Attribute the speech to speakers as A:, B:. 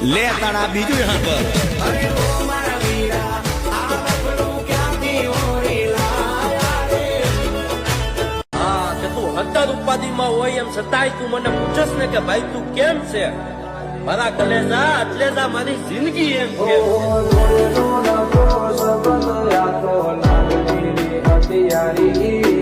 A: લે તાણા બીજું હા પર
B: હા કે તું હતર ઉપાધિમાં હોય એમ છતાંય તું મને પૂછસ ને કે ભાઈ તું કેમ છે મારા કલેજા એટલે જ આ મારી જિંદગી એમ કે
C: હતિયારી